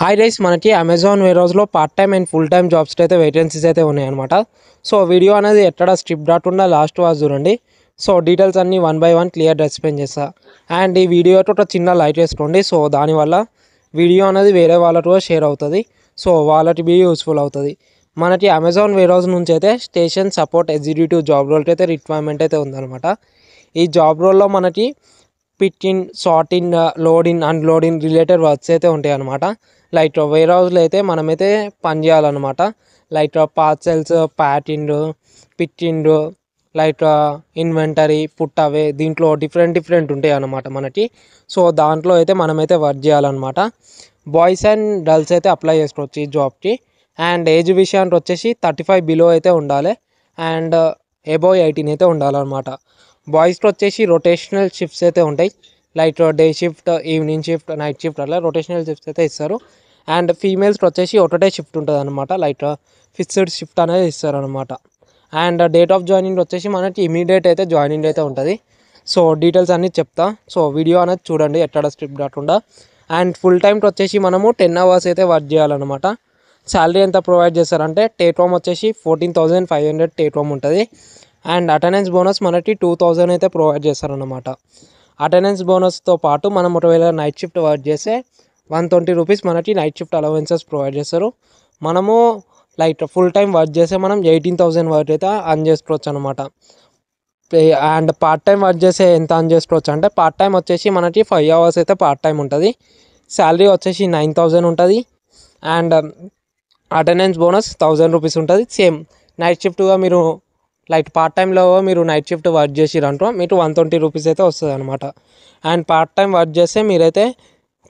Hi guys, మనకి Amazon వేర్హౌస్లో part time and full time jobs అయితే వేకెన్సీస్ అయితే ఉన్నాయన్నమాట. సో వీడియో అనేది ఎక్కడ స్ట్రిప్ డాకుండా లాస్ట్ వాజ్ చూడండి. సో డీటెయిల్స్ అన్నీ one by one clear explain చేస్తా. అండ్ ఈ వీడియోతో ఒక చిన్న లైక్ చేసుకోండి. సో దానివల్ల వీడియో అనేది వేరే వాళ్ళతో షేర్ అవుతుంది. సో వాళ్ళకి బీ యూస్ఫుల్ అవుతుంది. మనకి అమెజాన్ వేర్హౌస్ నుంచి అయితే స్టేషన్ సపోర్ట్ ఎగ్జిక్యూటివ్ జాబ్ రోల్కి అయితే రిక్వైర్మెంట్ అయితే ఉందన్నమాట. ఈ జాబ్ రోల్లో మనకి pit in, sort in, load in, unload in related works అయితే ఉంటాయి అన్నమాట. లైక్ వేర్ హౌస్లో అయితే మనమైతే పని చేయాలన్నమాట. Like parcels, packing, pitching, like inventory, put అవే, దీంట్లో డిఫరెంట్ ఉంటాయి అన్నమాట మనకి. సో దాంట్లో అయితే మనమైతే వర్క్ చేయాలన్నమాట. బాయ్స్ అండ్ గర్ల్స్ అయితే అప్లై చేసుకోవచ్చు ఈ జాబ్కి. అండ్ ఏజ్ విషయానికి వచ్చేసి 35 బిలో అయితే ఉండాలి. అండ్ అబోవ్ 18 అయితే ఉండాలన్నమాట. బాయ్స్కి వచ్చేసి రొటేషనల్ షిఫ్ట్స్ అయితే ఉంటాయి. Like day shift, evening shift, night shift, అలా రొటేషనల్ షిఫ్ట్స్ అయితే ఇస్తారు. అండ్ ఫీమేల్స్కి వచ్చేసి ఒకటే షిఫ్ట్ ఉంటుంది అనమాట. లైక్ ఫిక్స్డ్ షిఫ్ట్ అనేది ఇస్తారు అనమాట. అండ్ డేట్ ఆఫ్ జాయినింగ్ వచ్చేసి మనకి ఇమీడియట్ అయితే జాయినింగ్ అయితే ఉంటుంది. సో డీటెయిల్స్ అన్నీ చెప్తా. సో వీడియో అనేది చూడండి ఎక్కడ స్ట్రిప్ కాకుండా. అండ్ ఫుల్ టైంకి వచ్చేసి మనము 10 అవర్స్ అయితే వర్క్ చేయాలన్నమాట. శాలరీ ఎంత ప్రొవైడ్ చేస్తారంటే టేక్ హోమ్ వచ్చేసి 14,500 టేక్ హోమ్ ఉంటుంది. అండ్ అటెండెన్స్ బోనస్ మనకి 2,000 అయితే ప్రొవైడ్ చేస్తారన్నమాట. అటెండెన్స్ బోనస్తో పాటు మనం ఒకవేళ నైట్ షిఫ్ట్ వర్క్ చేస్తే 120 రూపీస్ మనకి నైట్ షిఫ్ట్ అలవెన్సెస్ ప్రొవైడ్ చేస్తారు. మనము లైక్ ఫుల్ టైం వర్క్ చేస్తే మనం 18,000 వరకు అయితే అర్న్ చేసుకోవచ్చు అనమాట. అండ్ పార్ట్ టైం వర్క్ చేస్తే ఎంత అర్న్ చేసుకోవచ్చు అంటే పార్ట్ టైం వచ్చేసి మనకి 5 అవర్స్ అయితే పార్ట్ టైం ఉంటుంది. శాలరీ వచ్చేసి 9,000 ఉంటుంది. అండ్ అటెండెన్స్ బోనస్ 1,000 రూపీస్ ఉంటుంది. సేమ్ నైట్ షిఫ్ట్గా మీరు లైక్ పార్ట్ టైంలో మీరు నైట్ షిఫ్ట్ వర్క్ చేసిరంటో మీకు 120 రూపీస్ అయితే వస్తుంది అనమాట. అండ్ పార్ట్ టైం వర్క్ చేస్తే మీరైతే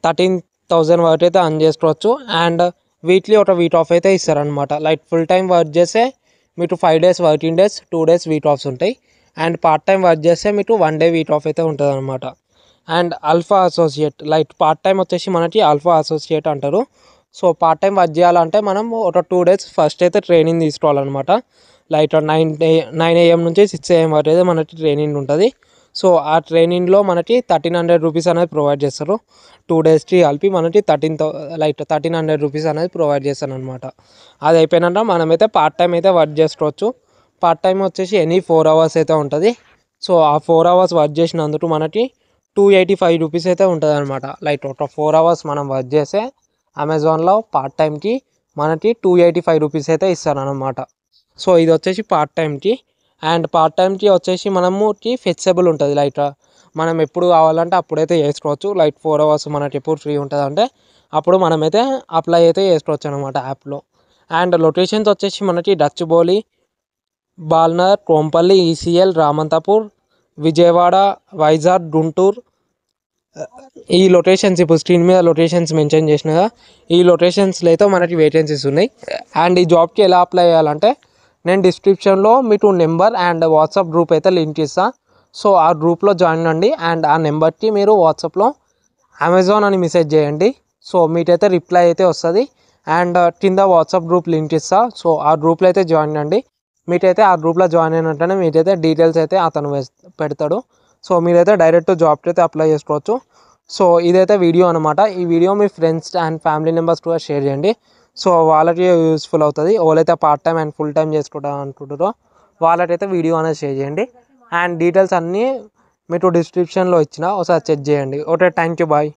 13,000 వరకు అయితే అర్న్ చేసుకోవచ్చు. అండ్ వీక్లీ ఒక వీక్ ఆఫ్ అయితే ఇస్తారనమాట. లైక్ ఫుల్ టైం వర్క్ చేస్తే మీకు 5 days working days, 2 days week offs ఉంటాయి. అండ్ పార్ట్ టైం వర్క్ చేస్తే మీకు 1 డే వీక్ ఆఫ్ అయితే ఉంటుంది అనమాట. And alpha associate, like part time వచ్చేసి మనకి ఆల్ఫా అసోసియేట్ అంటారు. సో పార్ట్ టైం వర్క్ చేయాలంటే మనం ఒక 2 డేస్ ఫస్ట్ అయితే ట్రైనింగ్ తీసుకోవాలన్నమాట. లైక్ 9 AM నుంచి 6 AM వరకు అయితే మనకి ట్రైనింగ్ ఉంటుంది. సో ఆ ట్రైనింగ్లో మనకి 1,300 రూపీస్ అనేది ప్రొవైడ్ చేస్తారు. 2 డేస్కి కలిపి మనకి 1,300 రూపీస్ అనేది ప్రొవైడ్ చేస్తాను అనమాట. అది అయిపోయినాక మనమైతే పార్ట్ టైం అయితే వర్క్ చేసుకోవచ్చు. పార్ట్ టైం వచ్చేసి ఎనీ 4 అవర్స్ అయితే ఉంటుంది. సో ఆ 4 అవర్స్ వర్క్ చేసినందుకు మనకి 285 రూపీస్ అయితే ఉంటుంది అనమాట. లైక్ ఒక 4 అవర్స్ మనం వర్క్ చేస్తే అమెజాన్లో పార్ట్ టైంకి మనకి 285 రూపీస్ అయితే ఇస్తారనమాట. సో ఇది వచ్చేసి పార్ట్ టైంకి. అండ్ పార్ట్ టైంకి వచ్చేసి మనముకి ఫ్లెక్సిబుల్ ఉంటుంది. లైక్ మనం ఎప్పుడు కావాలంటే అప్పుడైతే చేసుకోవచ్చు. లైక్ 4 అవర్స్ మనకి ఎప్పుడు ఫ్రీ ఉంటుంది అంటే అప్పుడు మనమైతే అప్లై అయితే చేసుకోవచ్చు అనమాట యాప్లో. అండ్ లొకేషన్స్ వచ్చేసి మనకి డచ్బౌలి, బాల్నర్, కోంపల్లి, ఈసీఎల్, రామంతపూర్, విజయవాడ, వైజాగ్, గుంటూరు, ఈ లొకేషన్స్ ఇప్పుడు స్క్రీన్ మీద లొకేషన్స్ మెన్షన్ చేసినగా ఈ లొకేషన్స్లో అయితే మనకి వేకెన్సీస్ ఉన్నాయి. అండ్ ఈ జాబ్కి ఎలా అప్లై చేయాలంటే నేను డిస్క్రిప్షన్లో మీకు నెంబర్ అండ్ వాట్సాప్ గ్రూప్ అయితే లింక్ ఇస్తాను. సో ఆ గ్రూప్లో జాయిన్ అండి. అండ్ ఆ నెంబర్కి మీరు వాట్సాప్లో అమెజాన్ అని మెసేజ్ చేయండి. సో మీకైతే రిప్లై అయితే వస్తుంది. అండ్ కింద వాట్సాప్ గ్రూప్ లింక్ ఇస్తాను. సో ఆ గ్రూప్లో అయితే జాయిన్ అండి. మీకైతే ఆ గ్రూప్లో జాయిన్ అయినట్టనే మీకైతే డీటెయిల్స్ అయితే అతను పెడతాడు. సో మీరైతే డైరెక్ట్ జాబ్కి అయితే అప్లై చేసుకోవచ్చు. సో ఇదైతే వీడియో అనమాట. ఈ video me friends and family members కూడా షేర్ చేయండి. సో వాళ్ళకి యూస్ఫుల్ అవుతుంది. ఎవరైతే part time and full time చేసుకుంటాం అనుకుంటారో వాళ్ళకైతే వీడియో అనేది షేర్ చేయండి. అండ్ డీటెయిల్స్ అన్నీ మీకు డిస్క్రిప్షన్లో ఇచ్చిన ఒకసారి చెక్ చేయండి. Okay, thank you, bye.